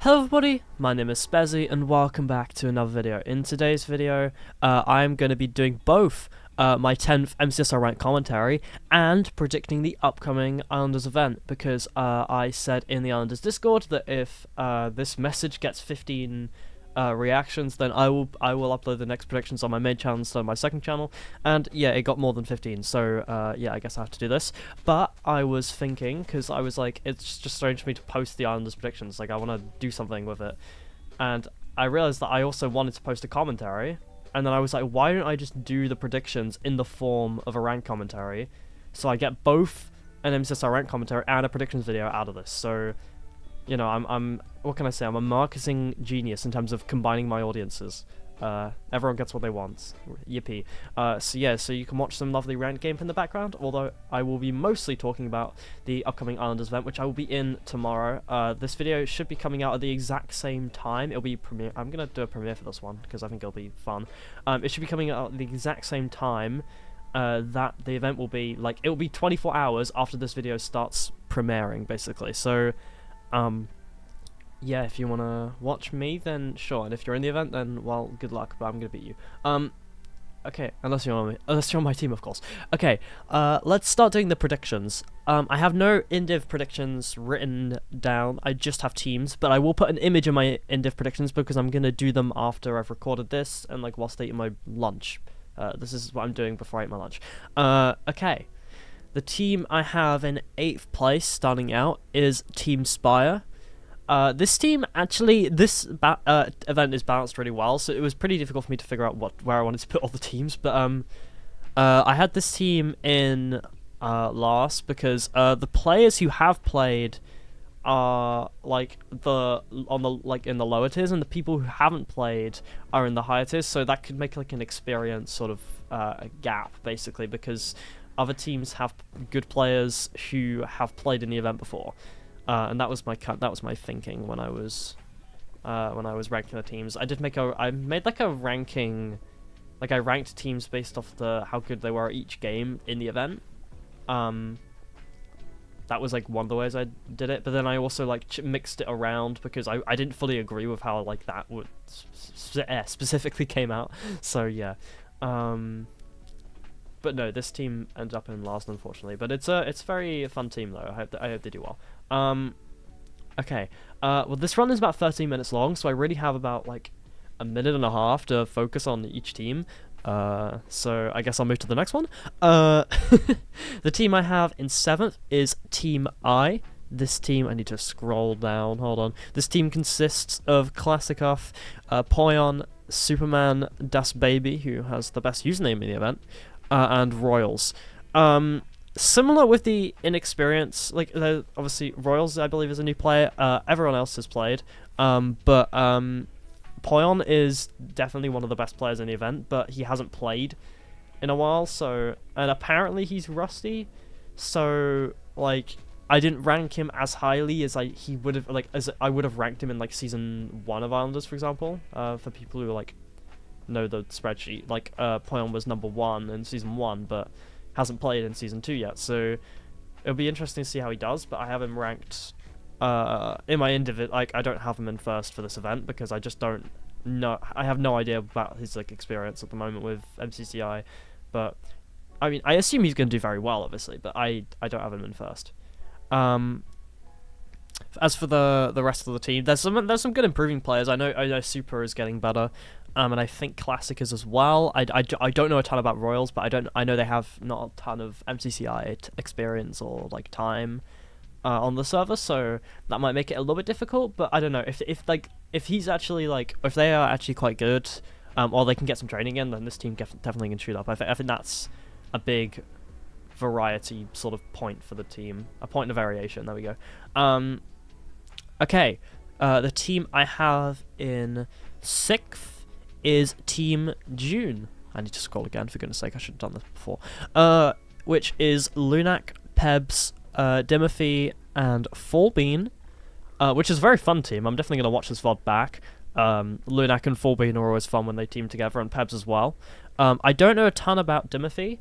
Hello everybody, my name is SpeZy and welcome back to another video. In today's video, I'm going to be doing both my 10th MCSR rank commentary and predicting the upcoming Islanders event, because I said in the Islanders Discord that if this message gets 15 reactions, then I will upload the next predictions on my main channel instead of my second channel, and yeah, it got more than 15, so yeah, I guess I have to do this. But I was thinking, because I was like, it's just strange for me to post the Islanders predictions, like I want to do something with it, and I realized that I also wanted to post a commentary, and then I was like, why don't I just do the predictions in the form of a rank commentary, so I get both an MCSR rank commentary and a predictions video out of this. So you know, I'm what can I say? I'm a marketing genius in terms of combining my audiences. Everyone gets what they want. Yippee. So yeah, so you can watch some lovely ranked gameplay in the background, although I will be mostly talking about the upcoming Islanders event, which I will be in tomorrow. This video should be coming out at the exact same time. It'll be premiere. I'm gonna do a premiere for this one, because I think it'll be fun. It should be coming out at the exact same time that the event will be. Like, it will be 24 hours after this video starts premiering, basically. So yeah, if you want to watch me, then sure, and if you're in the event, then, well, good luck, but I'm gonna beat you. Okay, unless you're on my team, of course. Okay, let's start doing the predictions. I have no in-div predictions written down, I just have teams, but I will put an image of my in-div predictions because I'm gonna do them after I've recorded this, and, like, whilst eating my lunch. This is what I'm doing before I eat my lunch. Okay. The team I have in 8th place, starting out, is Team Spire. This team, actually, this event is balanced really well, so it was pretty difficult for me to figure out where I wanted to put all the teams, but I had this team in last because the players who have played are like in the lower tiers, and the people who haven't played are in the higher tiers, so that could make like an experience sort of a gap, basically, because other teams have good players who have played in the event before, and that was my thinking when I was ranking the teams. I made like a ranking, like I ranked teams based off how good they were at each game in the event. That was like one of the ways I did it, but then I also like mixed it around because I didn't fully agree with how like that would specifically came out. So yeah. But no, this team ended up in last, unfortunately. But it's a very fun team though. I hope they do well. Okay. Well, this run is about 13 minutes long, so I really have about like a minute and a half to focus on each team. So I guess I'll move to the next one. The team I have in 7th is Team I. This team, I need to scroll down. Hold on. This team consists of Klassikov, Poyon, Superman, Das Baby, who has the best username in the event, and Royals. Similar with the inexperience, like obviously Royals, I believe, is a new player. Everyone else has played, but Poyon is definitely one of the best players in the event, but he hasn't played in a while. So, and apparently he's rusty. So, like, I didn't rank him as highly as I would have ranked him in like season 1 of Islanders, for example. For people who like know the spreadsheet, like Poyon was number 1 in season 1, but hasn't played in season 2 yet. So it'll be interesting to see how he does. But I have him ranked in my individ. Like, I don't have him in first for this event because I just don't know. I have no idea about his like experience at the moment with MCCI. But I mean, I assume he's going to do very well, obviously. But I don't have him in first. As for the rest of the team, there's some good improving players. I know Super is getting better, and I think Classic is as well. I don't know a ton about Royals, but I know they have not a ton of MCCI experience or like time on the server, so that might make it a little bit difficult. But I don't know if he's actually like, if they are actually quite good, or they can get some training in, then this team definitely can shoot up. I think that's a big variety sort of point for the team, a point of variation. There we go. Okay, the team I have in 6th is Team June. I need to scroll again, for goodness sake, I should have done this before. Which is Lunak, Pebs, Dimothy, and Fallbean, which is a very fun team. I'm definitely going to watch this VOD back. Lunak and Fallbean are always fun when they team together, and Pebs as well. I don't know a ton about Dimothy,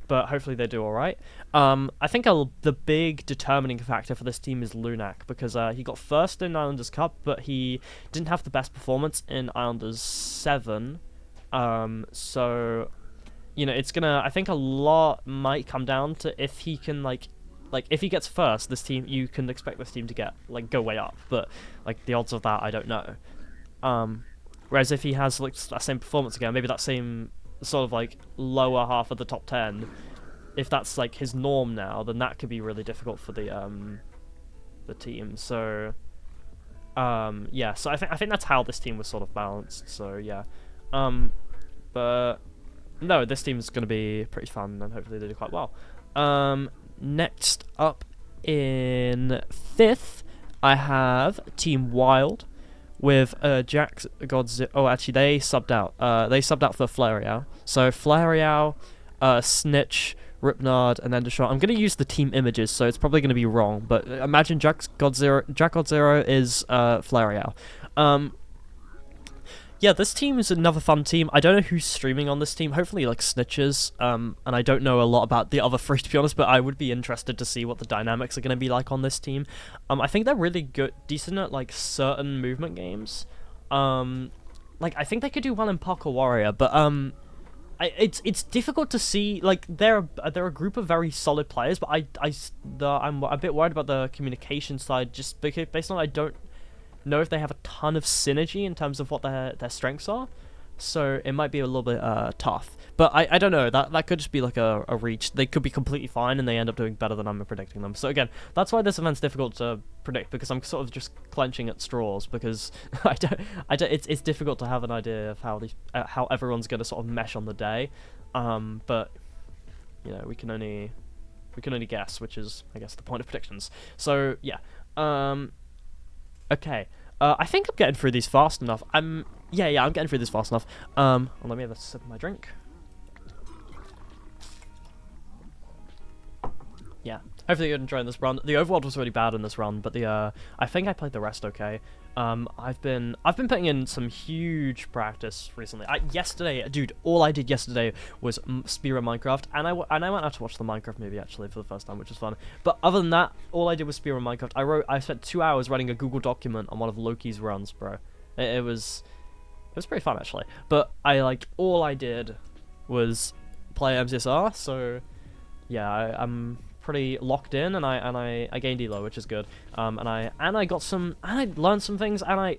but hopefully they do all right. I think the big determining factor for this team is Lunak, because he got first in Islanders Cup, but he didn't have the best performance in Islanders 7. So, you know, it's gonna. I think a lot might come down to if he can like if he gets first, this team, you can expect this team to get go way up, but like the odds of that I don't know. Whereas if he has like that same performance again, maybe that same sort of like lower half of the top 10, if that's like his norm now, then that could be really difficult for the team. So yeah, so I think that's how this team was sort of balanced. So yeah, but no, this team's going to be pretty fun, and hopefully they do quite well. Next up in 5th, I have Team Wild with Jack Godzilla. Oh, actually, they subbed out. They subbed out for Flareow. So Flareow, Snitch, Ripnard, and Endershot. I'm going to use the team images, so it's probably going to be wrong. But imagine Jack Godzilla is Flareow. Yeah, this team is another fun team. I don't know who's streaming on this team. Hopefully, like, Snitches. And I don't know a lot about the other 3, to be honest, but I would be interested to see what the dynamics are going to be like on this team. I think they're really decent at, like, certain movement games. Like, I think they could do well in Parkour Warrior, but, it's difficult to see. Like, they're a group of very solid players, but I'm a bit worried about the communication side, just because, based on I don't know if they have a ton of synergy in terms of what their strengths are, so it might be a little bit tough. But I don't know, that could just be like a reach. They could be completely fine and they end up doing better than I'm predicting them. So again, that's why this event's difficult to predict, because I'm sort of just clenching at straws, because it's difficult to have an idea of how everyone's going to sort of mesh on the day. But you know, we can only guess, which is, I guess, the point of predictions. So yeah. Okay, I think I'm getting through these fast enough. Yeah, I'm getting through this fast enough. Well, let me have a sip of my drink. Yeah, hopefully you're enjoying this run. The overworld was really bad in this run, but I think I played the rest okay. I've been putting in some huge practice recently. Yesterday, dude, all I did yesterday was speedrun Minecraft, and I went out to watch the Minecraft movie actually for the first time, which was fun. But other than that, all I did was speedrun Minecraft. I spent 2 hours writing a Google document on one of Loki's runs, bro. It was pretty fun actually. But all I did was play MCSR, so yeah, I'm pretty locked in, and I gained elo, which is good. And I learned some things, and I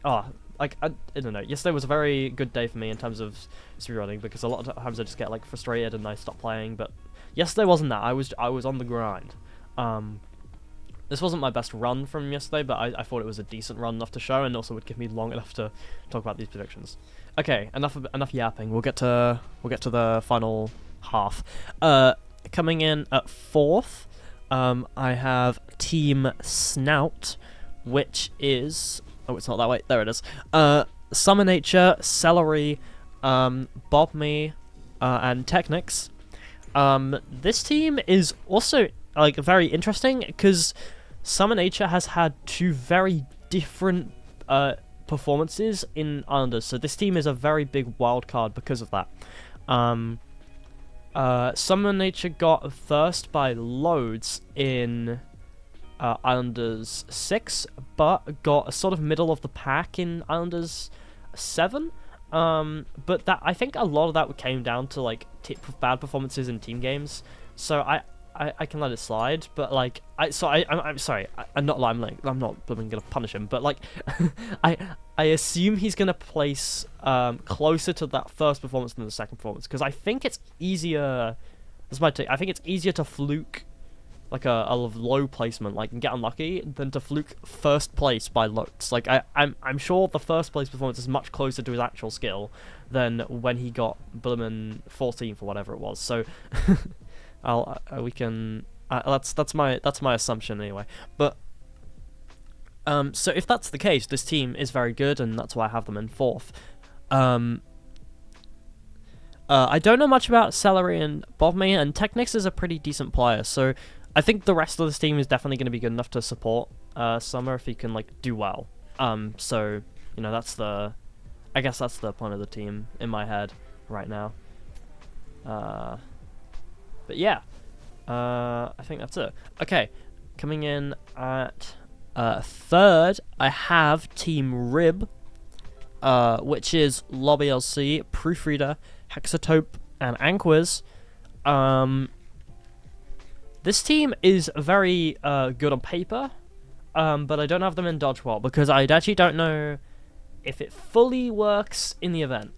don't know. Yesterday was a very good day for me in terms of speedrunning, because a lot of times I just get like frustrated and I stop playing. But yesterday wasn't that. I was on the grind. This wasn't my best run from yesterday, but I thought it was a decent run enough to show, and also would give me long enough to talk about these predictions. Okay, enough yapping. We'll get to the final half. Coming in at 4th. I have Team Snout, which is... Oh, it's not that way. There it is. Summer Nature, Celery, Bob Me, and Technics. This team is also like very interesting, because Summer Nature has had 2 very different performances in Islanders, so this team is a very big wild card because of that. Summer Nature got first by loads in Islanders 6, but got a sort of middle of the pack in Islanders 7. But that, I think a lot of that came down to like bad performances in team games. So I can let it slide, but like I'm sorry, I'm not gonna punish him, but like I assume he's gonna place closer to that first performance than the second performance, because I think it's easier. That's my take. I think it's easier to fluke like a low placement, like, and get unlucky, than to fluke first place by loads. Like I'm sure the first place performance is much closer to his actual skill than when he got Bloomin' 14th or whatever it was. So. We can. That's my assumption anyway. But so if that's the case, this team is very good, and that's why I have them in 4th. I don't know much about Celery and Bobme, and Technics is a pretty decent player, so I think the rest of this team is definitely going to be good enough to support Summer if he can like do well. So you know, I guess that's the point of the team in my head right now. But yeah, I think that's it. Okay, coming in at third, I have Team Rib, which is Lobby LC, Proofreader, Hexatope, and Anquiz. This team is very good on paper, but I don't have them in Dodgeball because I actually don't know if it fully works in the event.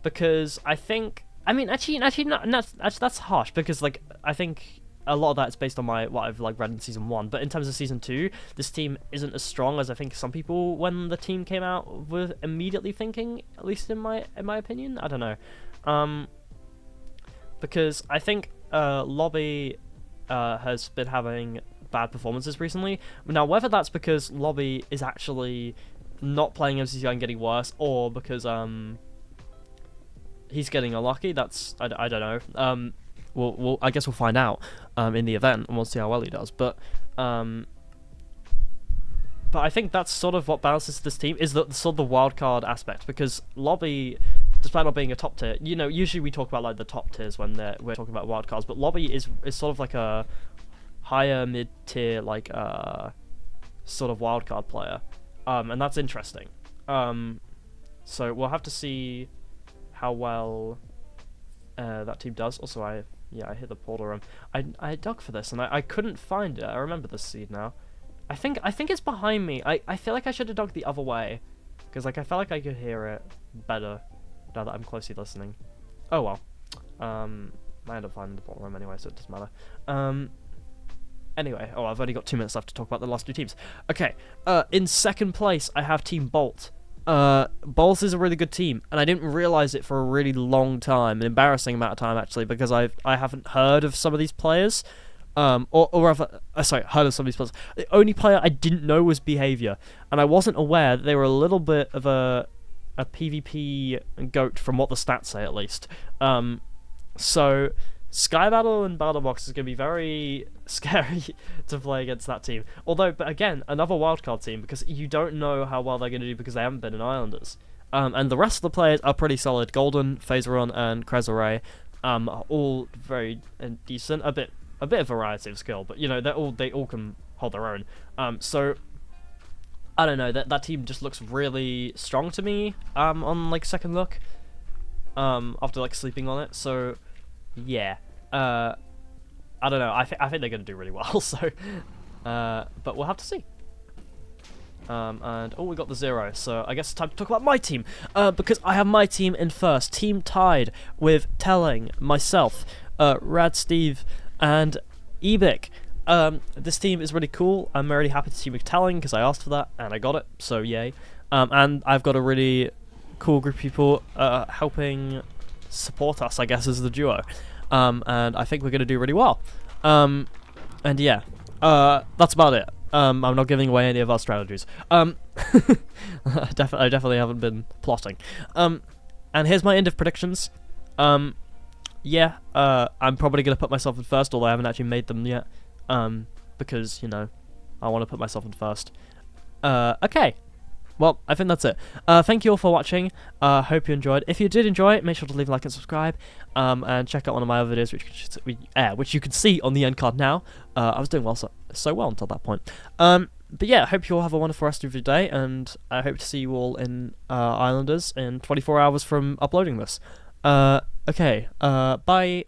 Because I think, I mean, actually, that's harsh because like I think a lot of that is based on what I've like read in season 1. But in terms of season 2, this team isn't as strong as I think some people when the team came out were immediately thinking. At least in my opinion, I don't know. Because I think Lobby has been having bad performances recently. Now, whether that's because Lobby is actually not playing MCCI and getting worse, or because he's getting unlucky, that's I don't know. We'll I guess we'll find out in the event, and we'll see how well he does. But I think that's sort of what balances this team, is the sort of the wild card aspect, because Lobby, despite not being a top tier, you know, usually we talk about like the top tiers when we're talking about wild cards, but Lobby is sort of like a higher mid tier like sort of wild card player, and that's interesting. So we'll have to see how well that team does. Also, I hit the portal room. I dug for this and I couldn't find it. I remember this seed now. I think it's behind me. I feel like I should have dug the other way, because like I felt like I could hear it better now that I'm closely listening. Oh well. I ended up finding the portal room anyway, so it doesn't matter. Anyway, I've only got 2 minutes left to talk about the last 2 teams. Okay, in second place I have Team Bolt. Bolt is a really good team, and I didn't realize it for a really long time, an embarrassing amount of time actually, because I haven't heard of some of these players, or rather, heard of some of these players. The only player I didn't know was Behavior, and I wasn't aware that they were a little bit of a PvP goat from what the stats say at least. So Sky Battle and Battle Box is going to be very scary to play against that team. Although, but again, another wildcard team, because you don't know how well they're going to do because they haven't been in Islanders. And the rest of the players are pretty solid. Golden, Phaseron, and Krezaray are all very decent. A bit of variety of skill, but you know they all can hold their own. So I don't know, that team just looks really strong to me. On like second look, after like sleeping on it. So yeah, I don't know. I think they're gonna do really well. So, but we'll have to see. And we got the 0. So I guess it's time to talk about my team. Because I have my team in first. Team tied with Telling, myself, Rad Steve, and Ebic. This team is really cool. I'm really happy to see me Telling because I asked for that and I got it. So yay. And I've got a really cool group of people helping support us, I guess, as the duo. And I think we're going to do really well. And yeah, that's about it. I'm not giving away any of our strategies. I definitely haven't been plotting. And here's my end of predictions. Yeah, I'm probably going to put myself in first, although I haven't actually made them yet. Because, you know, I want to put myself in first. Okay. Well, I think that's it. Thank you all for watching. Hope you enjoyed. If you did enjoy it, make sure to leave a like and subscribe. And check out one of my other videos, which you can see on the end card now. I was doing so well until that point. But yeah, I hope you all have a wonderful rest of your day, and I hope to see you all in Islanders in 24 hours from uploading this. Okay, bye.